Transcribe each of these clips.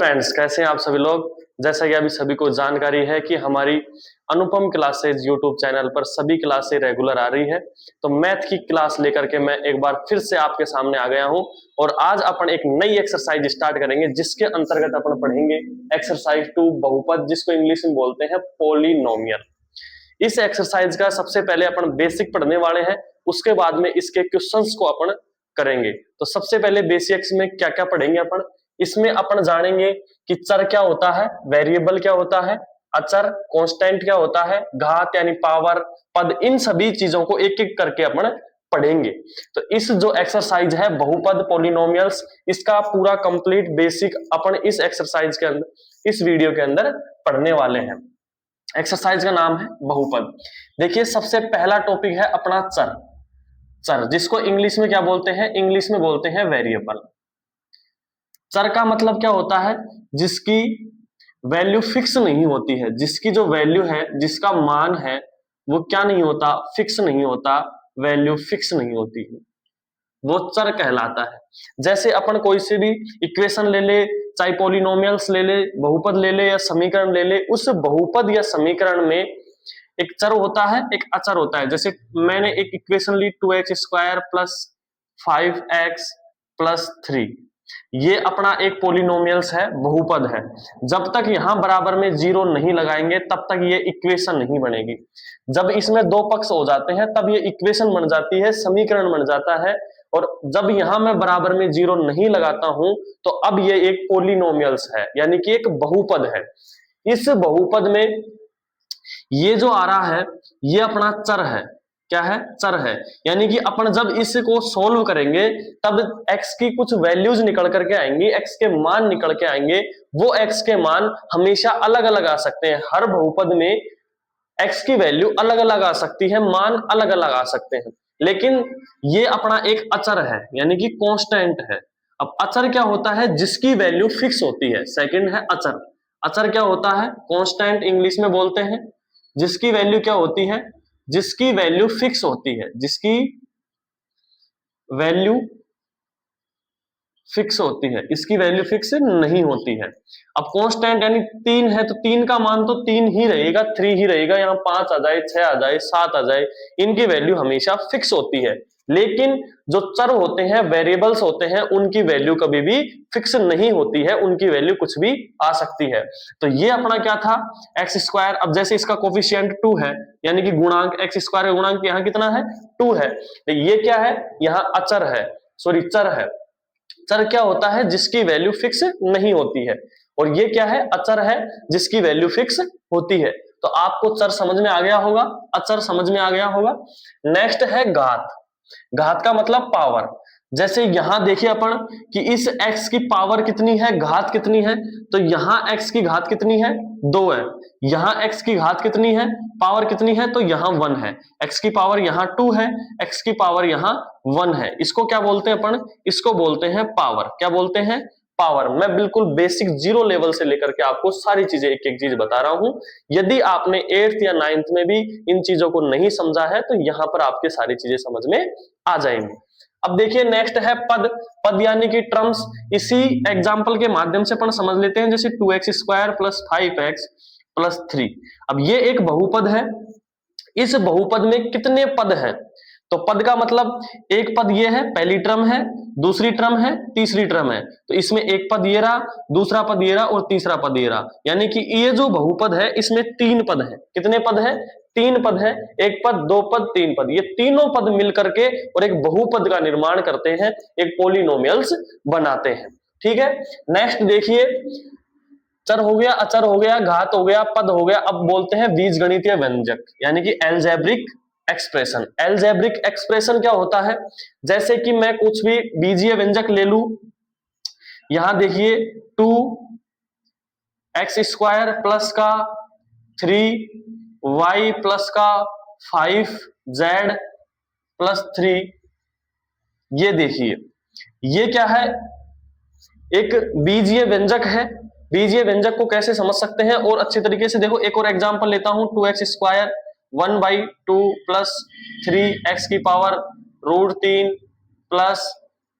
Friends, कैसे हैं आप सभी लोग। जैसा कि अभी सभी को जानकारी है कि हमारी अनुपम क्लासेज यूट्यूब चैनल पर सभी क्लासें रेगुलर आ रही है, तो मैथ की क्लास लेकर के मैं एक बार फिर से आपके सामने आ गया हूं। और आज अपन एक नई एक्सरसाइज स्टार्ट करेंगे जिसके अंतर्गत अपन पढ़ेंगे एक्सरसाइज 2 बहुपद, जिसको इंग्लिश में बोलते हैं पॉलिनोमियल। इस एक्सरसाइज का सबसे पहले अपन बेसिक पढ़ने वाले हैं, उसके बाद में इसके क्वेश्चंस को अपन करेंगे। तो सबसे पहले बेसिक्स में क्या क्या पढ़ेंगे अपन, इसमें अपन जानेंगे कि चर क्या होता है, वेरिएबल क्या होता है, अचर कांस्टेंट क्या होता है, घात यानी पावर, पद, इन सभी चीजों को एक एक करके अपन पढ़ेंगे। तो इस जो एक्सरसाइज है बहुपद पॉलिनोमियल्स, इसका पूरा कंप्लीट बेसिक अपन इस एक्सरसाइज के अंदर, इस वीडियो के अंदर पढ़ने वाले हैं। एक्सरसाइज का नाम है बहुपद। देखिए सबसे पहला टॉपिक है अपना चर। चर जिसको इंग्लिश में क्या बोलते हैं, इंग्लिश में बोलते हैं वेरिएबल। चर का मतलब क्या होता है, जिसकी वैल्यू फिक्स नहीं होती है, जिसकी जो वैल्यू है, जिसका मान है वो क्या नहीं होता, फिक्स नहीं होता, वैल्यू फिक्स नहीं होती है, वो चर कहलाता है। जैसे अपन कोई से भी इक्वेशन ले ले, चाहे पॉलिनोमियल्स ले ले, बहुपद ले ले या समीकरण ले ले, उस बहुपद या समीकरण में एक चर होता है, एक अचर होता है। जैसे मैंने एक इक्वेशन ली 2x square plus 5x plus 3, ये अपना एक पॉलिनोमियल्स है, बहुपद है। जब तक यहां बराबर में जीरो नहीं लगाएंगे तब तक ये इक्वेशन नहीं बनेगी। जब इसमें दो पक्ष हो जाते हैं तब ये इक्वेशन बन जाती है, समीकरण बन जाता है। और जब यहां मैं बराबर में जीरो नहीं लगाता हूं तो अब ये एक पॉलिनोमियल्स है, यानी कि एक बहुपद है। इस बहुपद में ये जो आ रहा है ये अपना चर है। क्या है, चर है। यानी कि अपन जब इसको सोल्व करेंगे तब x की कुछ वैल्यूज निकल करके आएंगी, x के मान निकल के आएंगे। वो x के मान हमेशा अलग अलग आ सकते हैं, हर बहुपद में x की वैल्यू अलग अलग आ सकती है, मान अलग अलग आ सकते हैं। लेकिन ये अपना एक अचर है, यानी कि कांस्टेंट है। अब अचर क्या होता है, जिसकी वैल्यू फिक्स होती है। सेकंड है अचर। अचर क्या होता है, कांस्टेंट इंग्लिश में बोलते हैं। जिसकी वैल्यू क्या होती है, जिसकी वैल्यू फिक्स होती है, जिसकी वैल्यू फिक्स होती है, इसकी वैल्यू फिक्स नहीं होती है। अब कांस्टेंट यानी 3 है तो 3 का मान तो 3 ही रहेगा, 3 ही रहेगा। यहाँ 5 आ जाए, 6 आ जाए, 7 आ जाए, इनकी वैल्यू हमेशा फिक्स होती है। लेकिन जो चर होते हैं, वेरिएबल्स होते हैं, उनकी वैल्यू कभी भी फिक्स नहीं होती है, उनकी वैल्यू कुछ भी आ सकती है। तो ये अपना क्या था, एक्स स्क्वायर। अब जैसे इसका कोफिशिएंट 2 है, यानी कि गुणांक, एक्स स्क्वायर का गुणांक यहाँ कितना है, 2 है। तो ये क्या है, यहाँ अचर है, सॉरी चर है। चर क्या होता है, जिसकी वैल्यू फिक्स नहीं होती है। और ये क्या है, अचर है, जिसकी वैल्यू फिक्स होती है। तो आपको चर समझ में आ गया होगा, अचर समझ में आ गया होगा। नेक्स्ट है घात। घात का मतलब पावर। जैसे यहां देखिए अपन कि इस x की पावर कितनी है, घात कितनी है। तो यहां x की घात कितनी है, 2 है। यहां x की घात कितनी है, पावर कितनी है, तो यहां 1 है। x की पावर यहां 2 है, x की पावर यहां 1 है। इसको क्या बोलते हैं अपन, इसको बोलते हैं पावर। क्या बोलते हैं, पावर। मैं बिल्कुल बेसिक जीरो लेवल से लेकर के आपको सारी चीजें एक एक चीज बता रहा हूं। यदि आपने 8th या 9th में भी इन चीजों को नहीं समझा है तो यहां पर आपके सारी चीजें समझ में आ जाएंगी। अब देखिए नेक्स्ट है पद। पद यानी कि टर्म्स। इसी एग्जांपल के माध्यम से अपन समझ लेते हैं। जैसे 2x square plus 5x plus 3। अब ये एक बहुपद है। इस बहुपद में कितने पद हैं, तो पद का मतलब एक पद ये है, पहली टर्म है, दूसरी टर्म है, तीसरी टर्म है। तो इसमें एक पद ये रहा, दूसरा पद ये रहा और तीसरा पद ये रहा। यानी कि ये जो बहुपद है इसमें 3 पद है। कितने पद है, 3 पद है। एक पद, दो पद, 3 पद, ये तीनों पद मिलकर के और एक बहुपद का निर्माण करते हैं, एक पॉलिनोमियल्स बनाते हैं। ठीक है। नेक्स्ट देखिए, चर हो गया, अचर हो गया, घात हो गया, पद हो गया। अब बोलते हैं बीजगणितीय व्यंजक, यानी कि एल्जेब्रिक एक्सप्रेशन। एल्जेब्रिक एक्सप्रेशन क्या होता है, जैसे कि मैं कुछ भी बीजीय व्यंजक ले लू। यहां देखिए 2x स्क्वायर प्लस का 3y प्लस का 5z प्लस 3। ये देखिए ये क्या है, एक बीजीय व्यंजक है। बीजीय व्यंजक को कैसे समझ सकते हैं और अच्छी तरीके से देखो, एक और एग्जांपल लेता हूं। 2x स्क्वायर 1/2 प्लस 3x की पावर √3 प्लस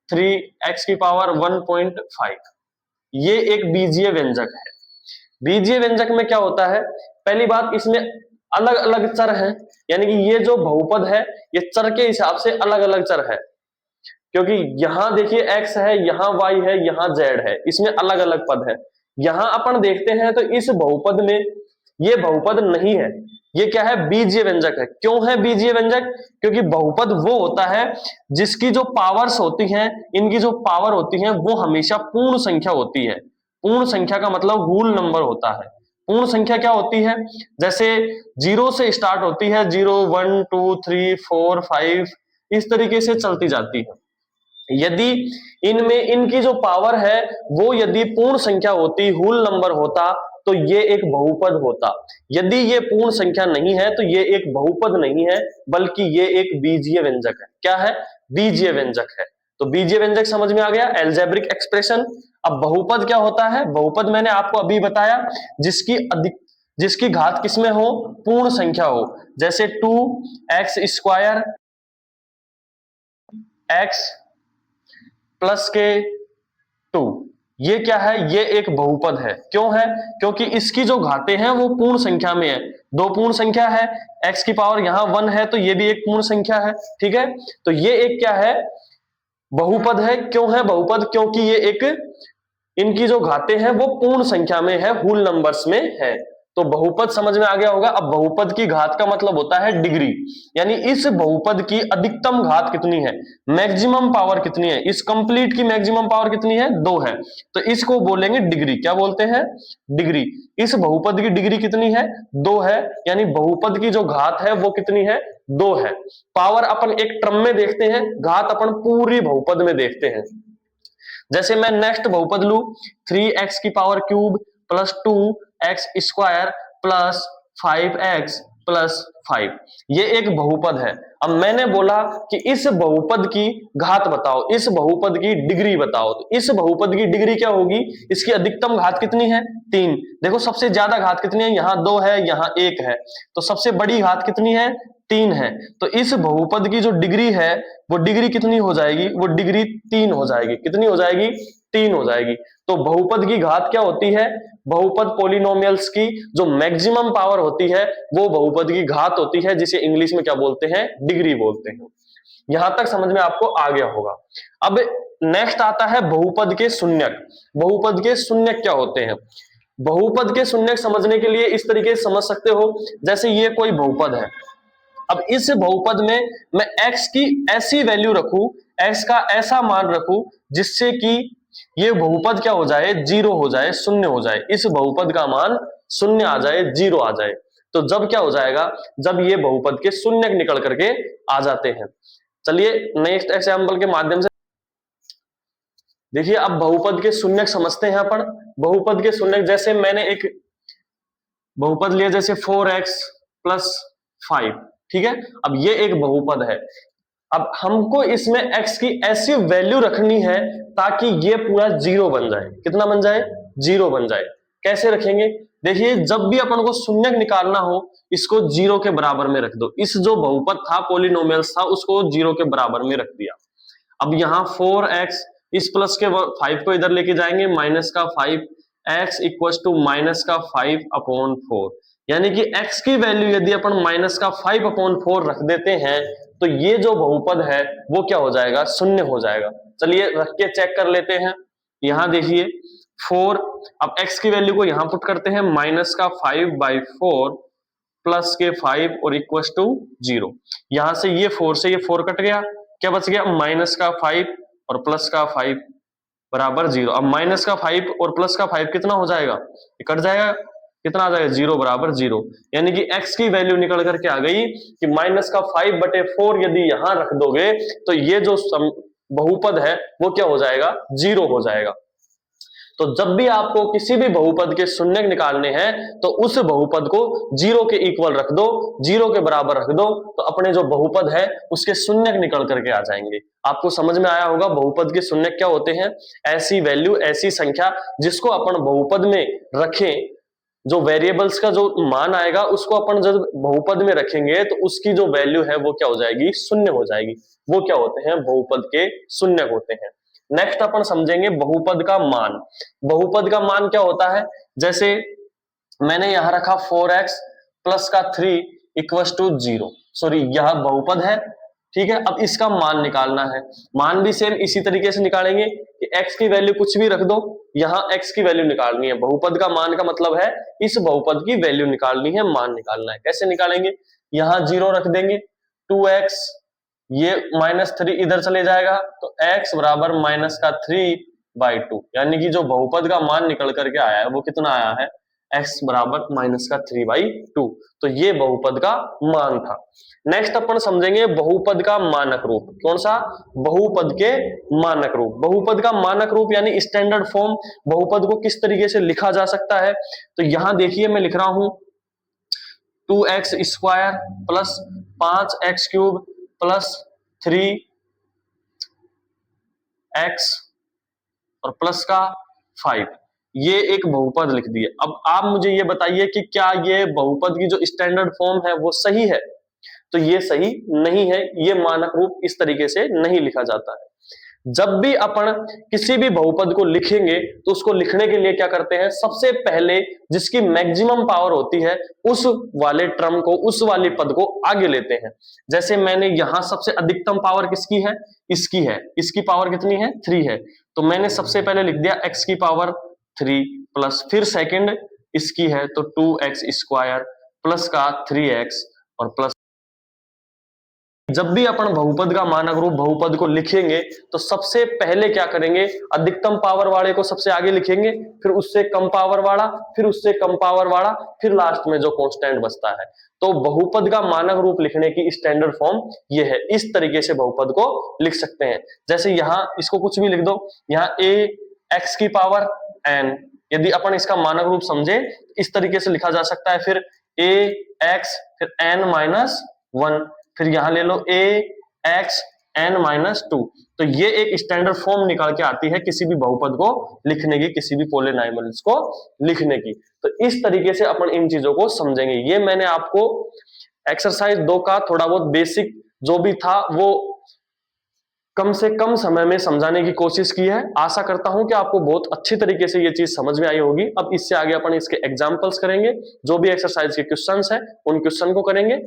3x की पावर 1.5। ये एक बीजीय व्यंजक है। बीजीय व्यंजक में क्या होता है, पहली बात इसमें अलग अलग चर हैं, यानी कि ये जो बहुपद है ये चर के हिसाब से अलग अलग चर है, क्योंकि यहां देखिए x है, यहां y है, यहां z है, इसमें अलग अलग पद है। यहां अपन देखते हैं तो इस बहुपद में ये बहुपद नहीं है, ये क्या है, बीजीय व्यंजक है। क्यों है बीजीय व्यंजक, क्योंकि बहुपद वो होता है जिसकी जो पावर्स होती हैं, इनकी जो पावर होती है वो हमेशा पूर्ण संख्या होती है। पूर्ण संख्या का मतलब होल नंबर होता है। पूर्ण संख्या क्या होती है, जैसे 0 से स्टार्ट होती है, 0 1 2 3 4 5 इस तरीके से चलती जाती है। यदि इनमें इनकी जो पावर है वो यदि पूर्ण संख्या होती, होल नंबर होता, तो ये एक बहुपद होता। यदि ये पूर्ण संख्या नहीं है तो ये एक बहुपद नहीं है, बल्कि ये एक बीजीय व्यंजक है। क्या है, बीजीय व्यंजक है। तो बीजीय व्यंजक समझ में आ गया, एल्जेब्रिक एक्सप्रेशन। अब बहुपद क्या होता है, बहुपद मैंने आपको अभी बताया, जिसकी घात किसमें हो, पूर्ण संख्या हो, जैसे 2x² x प्लस के 2, ये क्या है, ये एक बहुपद है। क्यों है, क्योंकि इसकी जो घातें हैं वो पूर्ण संख्या में है। दो पूर्ण संख्या है, x की पावर यहां 1 है तो ये भी एक पूर्ण संख्या है। ठीक है, तो ये एक क्या है, बहुपद है। क्यों है बहुपद, क्योंकि ये एक, इनकी जो घातें हैं वो पूर्ण संख्या में है, होल नंबर्स में है। तो बहुपद समझ में आ गया होगा। अब बहुपद की घात का मतलब होता है डिग्री, यानी इस बहुपद की अधिकतम घात कितनी है, मैक्सिमम पावर कितनी है, इस कंप्लीट की मैक्सिमम पावर कितनी है, 2 है, तो इसको बोलेंगे डिग्री। क्या बोलते हैं, डिग्री। इस बहुपद की डिग्री कितनी है, 2 है, यानी बहुपद की जो घात है वो कितनी है, 2 है। पावर अपन एक टर्म में देखते हैं, घात अपन पूरी बहुपद में देखते हैं। जैसे मैं नेक्स्ट बहुपद लू, 3x की power cube plus 2x² plus 5x plus 5, ये एक बहुपद है। अब मैंने बोला कि इस बहुपद की घात बताओ, इस बहुपद की डिग्री बताओ, तो इस बहुपद की डिग्री क्या होगी, इसकी अधिकतम घात कितनी है, 3। देखो सबसे ज्यादा घात कितनी है, यहां 2 है, यहां 1 है, तो सबसे बड़ी घात कितनी है, 3 है। तो इस बहुपद की जो डिग्री है वो डिग्री कितनी हो जाएगी, वो डिग्री 3 हो जाएगी। कितनी हो जाएगी, 3 हो जाएगी। तो बहुपद की घात क्या होती है, बहुपद पॉलिनोमियल्स की जो मैक्सिमम पावर होती है वो बहुपद की घात होती है, जिसे इंग्लिश में क्या बोलते हैं, डिग्री बोलते हैं। यहां तक समझ में आपको आ गया होगा। अब नेक्स्ट आता है बहुपद के शून्यक। बहुपद के शून्यक क्या होते हैं, बहुपद के शून्यक समझने के लिए इस तरीके से समझ सकते हो, जैसे ये कोई बहुपद है। अब इस बहुपद में मैं x की ऐसी वैल्यू रखूं, x का ऐसा मान रखूं जिससे कि ये बहुपद क्या हो जाए, 0 हो जाए, शून्य हो जाए, इस बहुपद का मान शून्य आ जाए, 0 आ जाए। तो जब क्या हो जाएगा, जब ये बहुपद के शून्यक निकल करके आ जाते हैं। चलिए नेक्स्ट एग्जांपल के माध्यम से देखिए, अब बहुपद के शून्यक समझते हैं अपन। बहुपद के शून्यक, जैसे मैंने एक बहुपद लिया, जैसे 4x प्लस 5, ठीक है। अब ये एक बहुपद है। अब हमको इसमें x की ऐसी वैल्यू रखनी है ताकि ये पूरा 0 बन जाए। कितना बन जाए, 0 बन जाए। कैसे रखेंगे, देखिए जब भी अपन को शून्यक निकालना हो, इसको 0 के बराबर में रख दो। इस जो बहुपद था, पॉलिनोमियल्स था, उसको 0 के बराबर में रख दिया। अब यहाँ 4x, इस प्लस के 5 को इधर लेके जाएंगे, माइनस का 5, x इक्वल टू माइनस का 5/4, यानी कि x की वैल्यू यदि अपन माइनस का 5/4 रख देते हैं तो ये जो बहुपद है वो क्या हो जाएगा, शून्य हो जाएगा। चलिए रख के चेक कर लेते हैं। यहां देखिए 4, अब x की वैल्यू को यहां पुट करते हैं, माइनस का 5/4 प्लस के 5 और इक्वल टू 0। यहां से ये 4 से ये 4 कट गया, क्या बच गया, माइनस का 5 और प्लस का 5 बराबर 0। अब माइनस का 5 और प्लस का 5 कितना हो जाएगा, कट जाएगा, कितना आ जाएगा, 0 बराबर 0। यानी कि x की वैल्यू निकल करके आ गई कि माइनस का 5/4 यदि यहां रख दोगे तो ये जो बहुपद है वो क्या हो जाएगा, 0 हो जाएगा। तो जब भी आपको किसी भी बहुपद के शून्यक निकालने हैं तो उस बहुपद को 0 के इक्वल रख दो, 0 के बराबर रख दो, तो अपने जो बहुपद है उसके शून्यक निकल करके आ जाएंगे। आपको समझ में आया होगा बहुपद के शून्यक क्या होते हैं, ऐसी वैल्यू, ऐसी संख्या जिसको अपन बहुपद में रखें, जो वेरिएबल्स का जो मान आएगा उसको अपन जब बहुपद में रखेंगे तो उसकी जो वैल्यू है वो क्या हो जाएगी, शून्य हो जाएगी। वो क्या होते हैं, बहुपद के शून्यक होते हैं। नेक्स्ट अपन समझेंगे बहुपद का मान। बहुपद का मान क्या होता है, जैसे मैंने यहां रखा 4x प्लस का 3 इक्वस टू 0, सॉरी यह बहुपद है, ठीक है। अब इसका मान निकालना है, मान भी सेम इसी तरीके से निकालेंगे कि x की वैल्यू कुछ भी रख दो, यहां x की वैल्यू निकालनी है। बहुपद का मान का मतलब है इस बहुपद की वैल्यू निकालनी है, मान निकालना है। कैसे निकालेंगे, यहां 0 रख देंगे, 2x, ये -3 इधर चले जाएगा, तो x बराबर -3/2, यानी कि जो बहुपद का मान निकल करके आया है वो कितना आया है, x बराबर -3/2। तो ये बहुपद का मान था। नेक्स्ट अपन समझेंगे बहुपद का मानक रूप। कौन सा, बहुपद के मानक रूप। बहुपद का मानक रूप यानी स्टैंडर्ड फॉर्म, बहुपद को किस तरीके से लिखा जा सकता है। तो यहां देखिए मैं लिख रहा हूं 2x square plus 5x³ plus 3x और प्लस का 5, ये एक बहुपद लिख दिए। अब आप मुझे ये बताइए कि क्या ये बहुपद की जो स्टैंडर्ड फॉर्म है वो सही है। तो ये सही नहीं है, ये मानक रूप इस तरीके से नहीं लिखा जाता है। जब भी अपन किसी भी बहुपद को लिखेंगे तो उसको लिखने के लिए क्या करते हैं, सबसे पहले जिसकी मैक्सिमम पावर होती है उस वाले टर्म को, उस वाले पद को आगे लेते हैं। जैसे मैंने यहां सबसे अधिकतम पावर किसकी है, इसकी है, इसकी पावर कितनी है, 3 है, तो मैंने सबसे पहले लिख दिया x की पावर 3 प्लस, फिर सेकंड इसकी है तो 2x स्क्वायर प्लस का 3x और प्लस। जब भी अपन बहुपद का मानक रूप बहुपद को लिखेंगे तो सबसे पहले क्या करेंगे, अधिकतम पावर वाले को सबसे आगे लिखेंगे, फिर उससे कम पावर वाला, फिर उससे कम पावर वाला, फिर लास्ट में जो कांस्टेंट बचता है। तो बहुपद का मानक रूप लिखने की स्टैंडर्ड फॉर्म ये है, इस तरीके से बहुपद को लिख सकते हैं। जैसे यहां इसको कुछ भी लिख दो, यहां a x की पावर n, यदि अपन इसका मानक रूप समझे इस तरीके से लिखा जा सकता है, फिर a x फिर n-1, फिर यहां ले लो a x n-2। तो ये एक स्टैंडर्ड फॉर्म निकाल के आती है किसी भी बहुपद को लिखने की, किसी भी पॉलिनॉमियल्स को लिखने की। तो इस तरीके से अपन इन चीजों को समझेंगे। ये मैंने आपको एक्सरसाइज 2 का थोड़ा बहुत बेसिक जो भी था वो कम से कम समय में समझाने की कोशिश की है। आशा करता हूं कि आपको बहुत अच्छी तरीके से ये चीज समझ में आई होगी। अब इससे आगे अपन इसके एग्जांपल्स करेंगे, जो भी एक्सरसाइज के क्वेश्चंस हैं उन क्वेश्चन को करेंगे।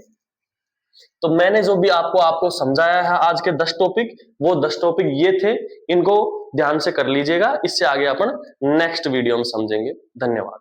तो मैंने जो भी आपको समझाया है आज के 10 टॉपिक, वो 10 टॉपिक ये थे, इनको ध्यान से कर लीजिएगा। इससे आगे अपन नेक्स्ट वीडियो में समझेंगे। धन्यवाद।